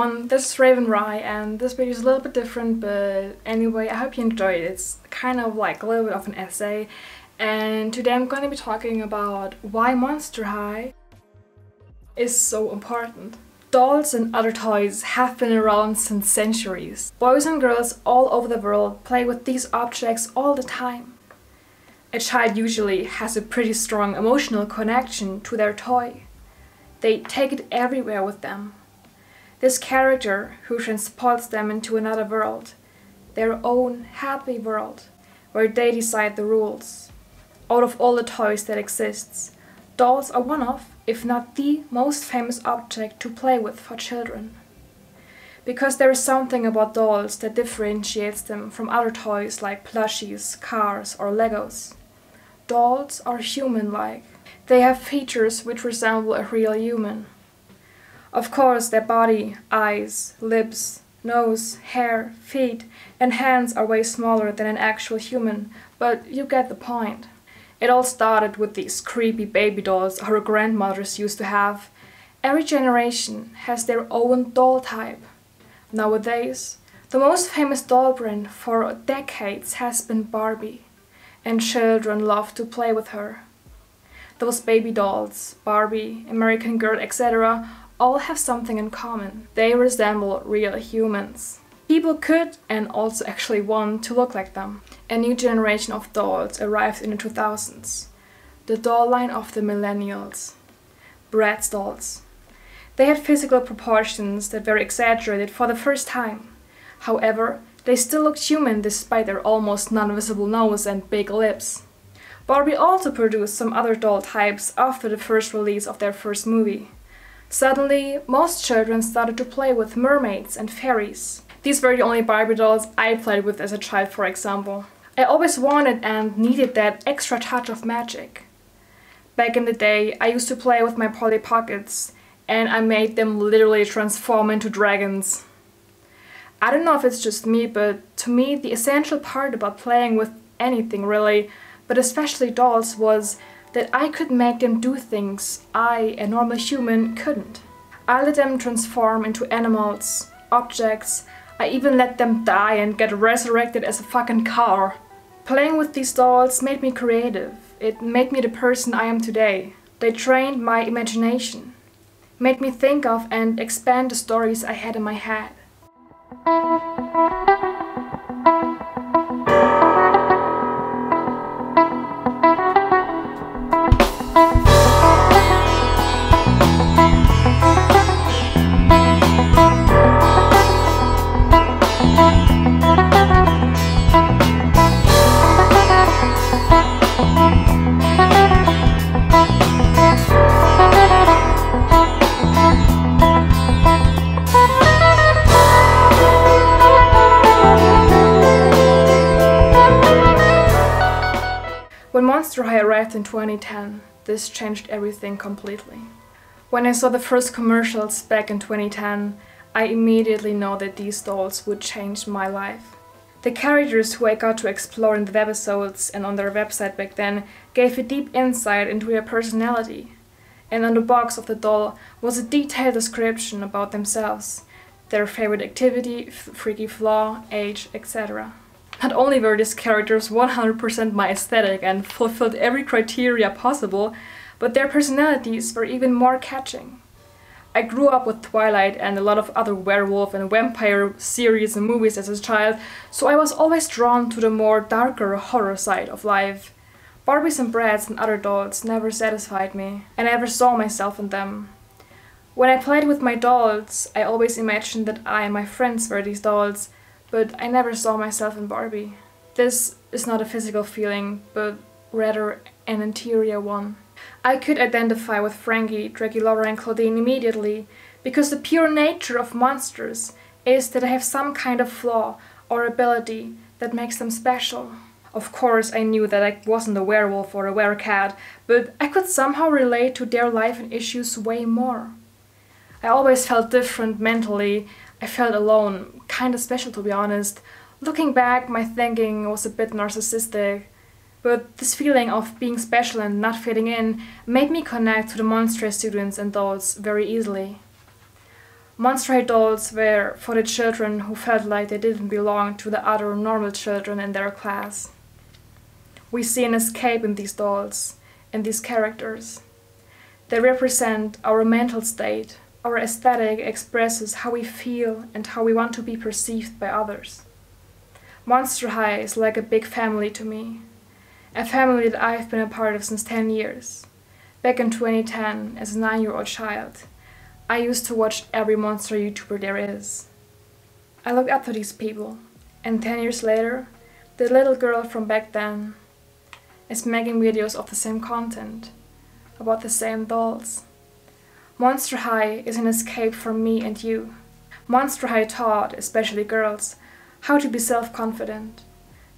everyone, this is Raven Rye, and this video is a little bit different, but anyway, I hope you enjoyed it. It's kind of like a little bit of an essay, and today I'm going to be talking about why Monster High is so important. Dolls and other toys have been around since centuries. Boys and girls all over the world play with these objects all the time. A child usually has a pretty strong emotional connection to their toy. They take it everywhere with them. This character who transports them into another world, their own happy world, where they decide the rules. Out of all the toys that exists, dolls are one of, if not the most famous object to play with for children. Because there is something about dolls that differentiates them from other toys like plushies, cars or Legos. Dolls are human-like. They have features which resemble a real human. Of course, their body, eyes, lips, nose, hair, feet, and hands are way smaller than an actual human, but you get the point. It all started with these creepy baby dolls our grandmothers used to have. Every generation has their own doll type. Nowadays, the most famous doll brand for decades has been Barbie, and children love to play with her. Those baby dolls, Barbie, American Girl, etc., all have something in common. They resemble real humans. People could and also actually want to look like them. A new generation of dolls arrived in the 2000s. The doll line of the millennials. Bratz dolls. They had physical proportions that were exaggerated for the first time. However, they still looked human despite their almost non-visible nose and big lips. Barbie also produced some other doll types after the first release of their first movie. Suddenly, most children started to play with mermaids and fairies. These were the only Barbie dolls I played with as a child, for example. I always wanted and needed that extra touch of magic. Back in the day, I used to play with my Polly Pockets, and I made them literally transform into dragons. I don't know if it's just me, but to me the essential part about playing with anything really, but especially dolls, was that I could make them do things I, a normal human, couldn't. I let them transform into animals, objects. I even let them die and get resurrected as a fucking car. Playing with these dolls made me creative. It made me the person I am today. They trained my imagination, made me think of and expand the stories I had in my head. When Monster High arrived in 2010, this changed everything completely. When I saw the first commercials back in 2010, I immediately knew that these dolls would change my life. The characters who I got to explore in the webisodes and on their website back then gave a deep insight into their personality. And on the box of the doll was a detailed description about themselves, their favorite activity, freaky flaw, age, etc. Not only were these characters 100% my aesthetic and fulfilled every criteria possible, but their personalities were even more catching. I grew up with Twilight and a lot of other werewolf and vampire series and movies as a child, so I was always drawn to the more darker horror side of life. Barbies and Bratz and other dolls never satisfied me. I never saw myself in them. When I played with my dolls, I always imagined that I and my friends were these dolls, but I never saw myself in Barbie. This is not a physical feeling, but rather an interior one. I could identify with Frankie, Draculaura and Claudine immediately, because the pure nature of monsters is that they have some kind of flaw or ability that makes them special. Of course, I knew that I wasn't a werewolf or a werecat, but I could somehow relate to their life and issues way more. I always felt different mentally. I felt alone, kinda special to be honest. Looking back, my thinking was a bit narcissistic. But this feeling of being special and not fitting in made me connect to the monstrous students and dolls very easily. Monster High dolls were for the children who felt like they didn't belong to the other normal children in their class. We see an escape in these dolls, in these characters. They represent our mental state. Our aesthetic expresses how we feel and how we want to be perceived by others. Monster High is like a big family to me. A family that I've been a part of since 10 years. Back in 2010, as a 9-year-old child, I used to watch every monster YouTuber there is. I looked up to these people, and 10 years later, the little girl from back then is making videos of the same content, about the same dolls. Monster High is an escape for me and you. Monster High taught, especially girls, how to be self-confident.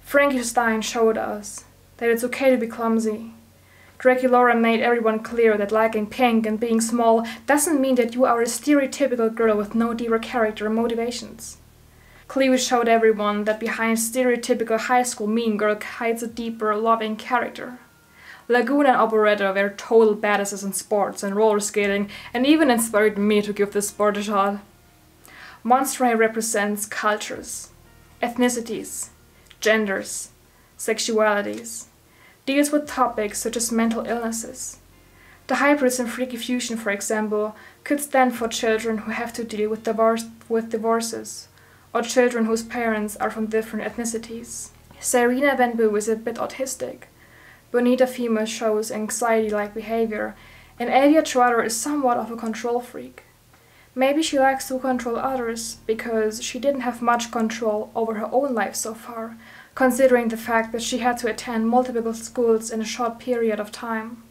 Frankenstein showed us that it's okay to be clumsy. Draculaura made everyone clear that liking pink and being small doesn't mean that you are a stereotypical girl with no deeper character or motivations. Cleo showed everyone that behind stereotypical high school mean girl hides a deeper, loving character. Laguna and Operetta were total badasses in sports and roller skating, and even inspired me to give this sport a shot. Monster High represents cultures, ethnicities, genders, sexualities, deals with topics such as mental illnesses. The hybrids in Freaky Fusion, for example, could stand for children who have to deal with divorces, or children whose parents are from different ethnicities. Serena Van Boo is a bit autistic. Bonita Female shows anxiety-like behavior, and Avia Trotter is somewhat of a control freak. Maybe she likes to control others because she didn't have much control over her own life so far, considering the fact that she had to attend multiple schools in a short period of time.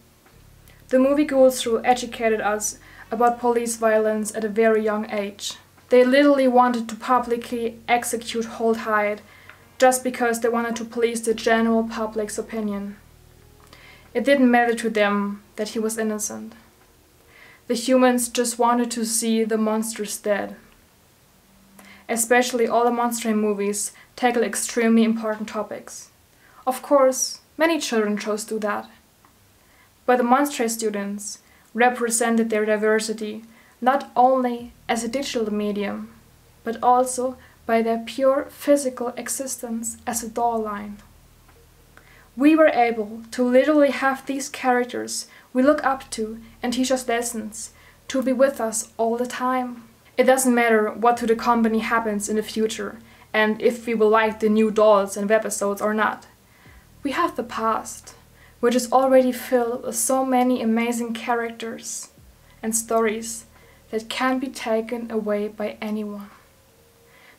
The movie Ghouls Through educated us about police violence at a very young age. They literally wanted to publicly execute Holt Hyde just because they wanted to please the general public's opinion. It didn't matter to them that he was innocent. The humans just wanted to see the monsters dead. Especially all the Monster High movies tackle extremely important topics. Of course, many children chose to do that. But the Monster High students represented their diversity not only as a digital medium, but also by their pure physical existence as a doll line. We were able to literally have these characters we look up to and teach us lessons to be with us all the time. It doesn't matter what to the company happens in the future and if we will like the new dolls and webisodes or not. We have the past, which is already filled with so many amazing characters and stories that can't be taken away by anyone.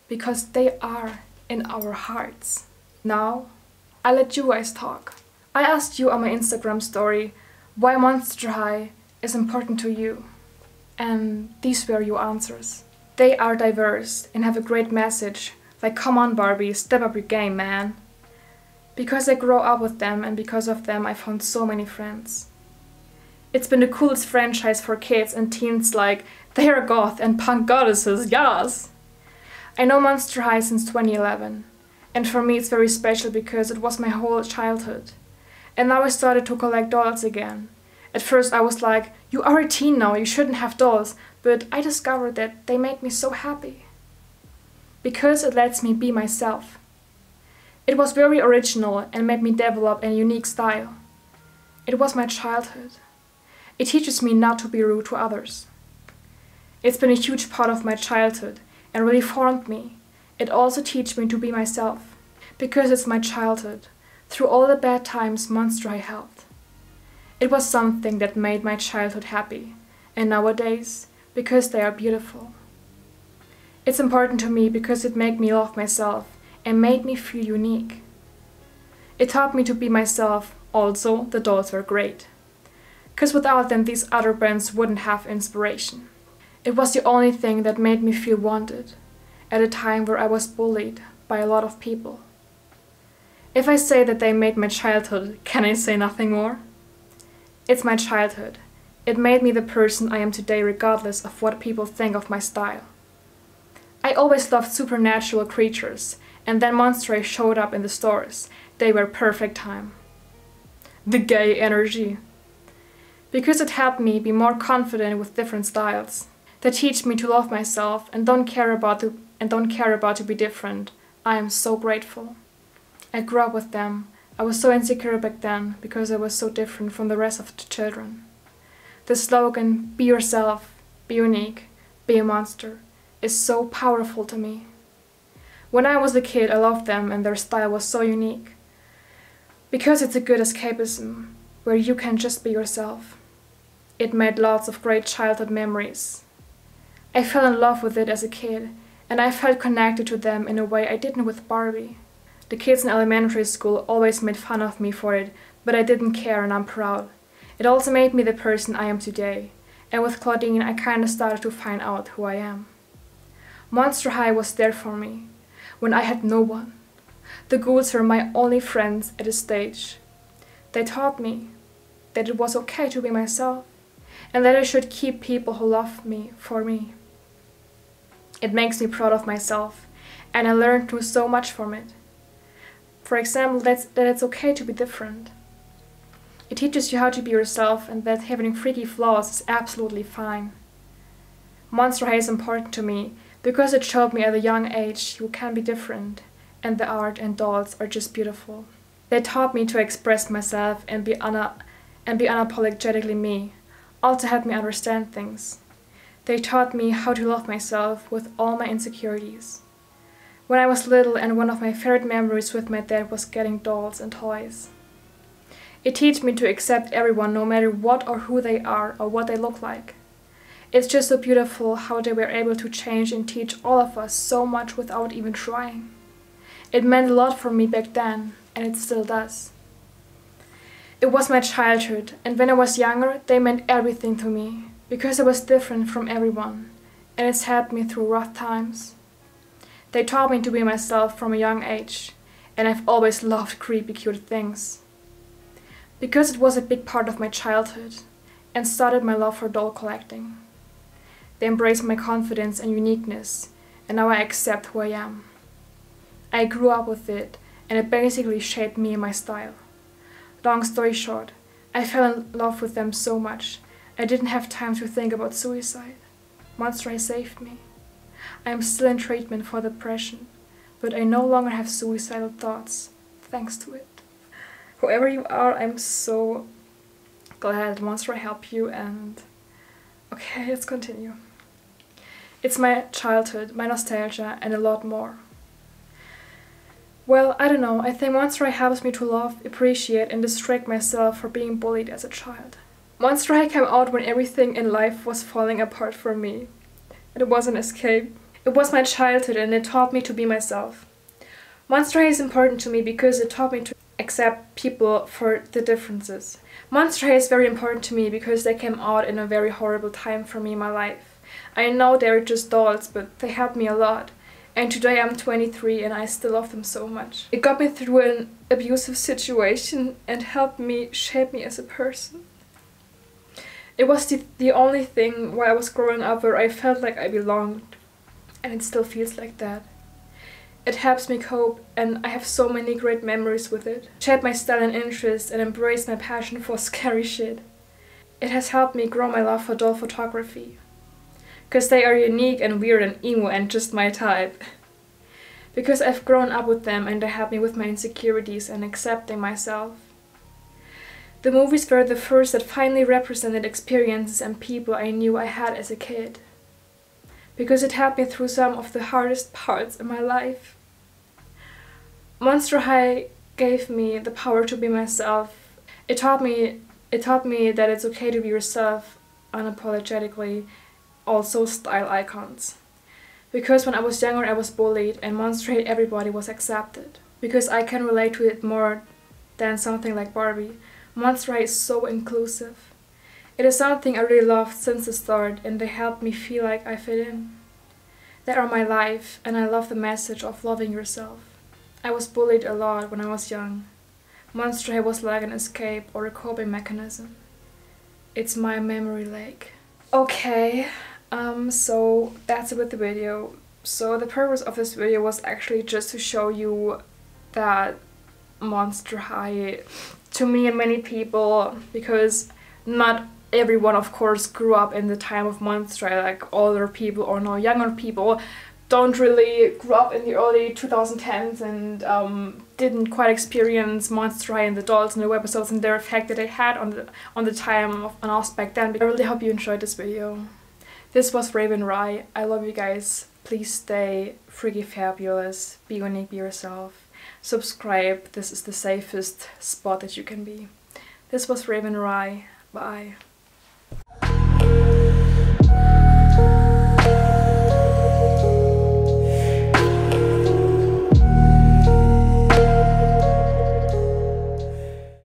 Because they are in our hearts. Now, I let you guys talk. I asked you on my Instagram story why Monster High is important to you. And these were your answers. They are diverse and have a great message, like come on Barbie, step up your game, man. Because I grew up with them and because of them I found so many friends. It's been the coolest franchise for kids and teens like they are goth and punk goddesses, yes! I know Monster High since 2011. And for me it's very special because it was my whole childhood. And now I started to collect dolls again. At first I was like, you are a teen now, you shouldn't have dolls. But I discovered that they make me so happy. Because it lets me be myself. It was very original and made me develop a unique style. It was my childhood. It teaches me not to be rude to others. It's been a huge part of my childhood and really formed me. It also teaches me to be myself, because it's my childhood, through all the bad times Monster High helped. It was something that made my childhood happy, and nowadays, because they are beautiful. It's important to me because it made me love myself and made me feel unique. It taught me to be myself, also the dolls were great. Because without them these other brands wouldn't have inspiration. It was the only thing that made me feel wanted. At a time where I was bullied by a lot of people. If I say that they made my childhood, can I say nothing more? It's my childhood. It made me the person I am today regardless of what people think of my style. I always loved supernatural creatures, and then Monster High showed up in the stores. They were perfect time. The gay energy. Because it helped me be more confident with different styles. They teach me to love myself and don't care about to be different. I am so grateful. I grew up with them. I was so insecure back then because I was so different from the rest of the children. The slogan, "Be yourself, be unique, be a monster," is so powerful to me. When I was a kid, I loved them and their style was so unique. Because it's a good escapism, where you can just be yourself. It made lots of great childhood memories. I fell in love with it as a kid, and I felt connected to them in a way I didn't with Barbie. The kids in elementary school always made fun of me for it, but I didn't care and I'm proud. It also made me the person I am today, and with Claudine I kinda started to find out who I am. Monster High was there for me, when I had no one. The ghouls were my only friends at the stage. They taught me that it was okay to be myself, and that I should keep people who love me for me. It makes me proud of myself, and I learned so much from it. For example, that it's okay to be different. It teaches you how to be yourself and that having freaky flaws is absolutely fine. Monster High is important to me because it showed me at a young age you can be different, and the art and dolls are just beautiful. They taught me to express myself and be unapologetically me, also helped me understand things. They taught me how to love myself with all my insecurities. When I was little, and one of my favorite memories with my dad was getting dolls and toys. It teaches me to accept everyone no matter what or who they are or what they look like. It's just so beautiful how they were able to change and teach all of us so much without even trying. It meant a lot for me back then, and it still does. It was my childhood, and when I was younger, they meant everything to me, because I was different from everyone, and it's helped me through rough times. They taught me to be myself from a young age, and I've always loved creepy cute things. Because it was a big part of my childhood, and started my love for doll collecting. They embraced my confidence and uniqueness, and now I accept who I am. I grew up with it, and it basically shaped me and my style. Long story short, I fell in love with them so much, I didn't have time to think about suicide. Monster High saved me. I am still in treatment for depression, but I no longer have suicidal thoughts, thanks to it. Whoever you are, I'm so glad Monster High helped you, and okay, let's continue. It's my childhood, my nostalgia, and a lot more. Well, I don't know, I think Monster High helps me to love, appreciate, and distract myself for being bullied as a child. Monster High came out when everything in life was falling apart for me. It was an escape. It was my childhood and it taught me to be myself. Monster High is important to me because it taught me to accept people for the differences. Monster High is very important to me because they came out in a very horrible time for me in my life. I know they're just dolls, but they helped me a lot. And today I'm 23 and I still love them so much. It got me through an abusive situation and helped me shape me as a person. It was the only thing while I was growing up where I felt like I belonged. And it still feels like that. It helps me cope, and I have so many great memories with it. Shape my style and interest and embrace my passion for scary shit. It has helped me grow my love for doll photography. Because they are unique and weird and emo and just my type. Because I've grown up with them and they help me with my insecurities and accepting myself. The movies were the first that finally represented experiences and people I knew I had as a kid. Because it helped me through some of the hardest parts in my life. Monster High gave me the power to be myself. It taught me that it's okay to be yourself unapologetically, also style icons. Because when I was younger I was bullied, and Monster High everybody was accepted. Because I can relate to it more than something like Barbie. Monster High is so inclusive. It is something I really loved since the start, and they helped me feel like I fit in. They are my life, and I love the message of loving yourself. I was bullied a lot when I was young. Monster High was like an escape or a coping mechanism. It's my memory lake. Okay, so that's it with the video. So the purpose of this video was actually just to show you that Monster High, to me and many people, because not everyone of course grew up in the time of Monster High, like older people or now younger people don't really grew up in the early 2010s and didn't quite experience Monster High and the dolls and the webisodes and their effect that they had on the time of on us back then. I really hope you enjoyed this video. This was Raven Rye. I love you guys. Please stay freaky fabulous. Be unique, be yourself. Subscribe. This is the safest spot that you can be. This was Raven Rye. Bye.